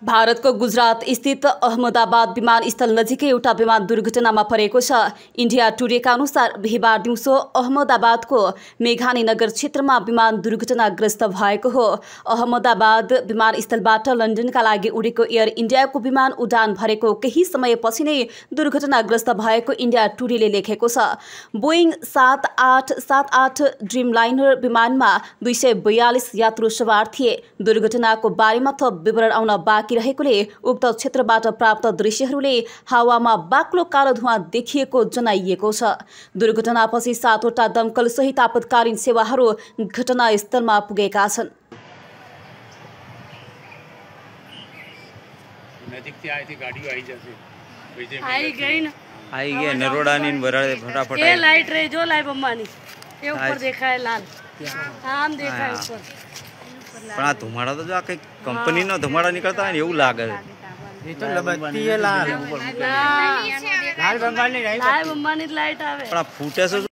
भारतको गुजरात स्थित अहमदाबाद विमानस्थल नजिकै एउटा विमान दुर्घटनामा परेको छ। इन्डिया टुडेका अनुसार बिहीबार दिउँसो अहमदाबादको मेघानी नगर क्षेत्रमा विमान दुर्घटनाग्रस्त भएको हो। अहमदाबाद विमानस्थलबाट लन्डनका लागि उडेको एयर इन्डियाको विमान उडान भरेको केही समयपछि नै दुर्घटनाग्रस्त भएको इन्डिया टुडेले लेखेको छ। बोइङ 7878 ड्रिमलाइनर विमानमा 242 यात्रु सवार थिए। दुर्घटनाको बारेमा थप विवरण आउन बाँकी रहेकोले उक्त क्षेत्रबाट प्राप्त दृश्यहरूले हावामा बाक्लो कालो धुवाँ देखिएको जनाइएको छ। दुर्घटनापछि 7वटा दमकल सहित आपतकालीन सेवाहरू घटनास्थलमा पुगेका छन्। आई गया नरोड़ा नीन बराड़े फटाफट ये लाइट रही जो लाइट बम्बानी ये ऊपर देखा है लाल हम देखा है ऊपर पण आ धुमाड़ा तो जो आके कंपनी नो धुमाड़ा निकलता है એવું લાગે ये तो लबत्ती है लाल लाल बम्बानी लाइट આવે પણ આ ફૂટે છે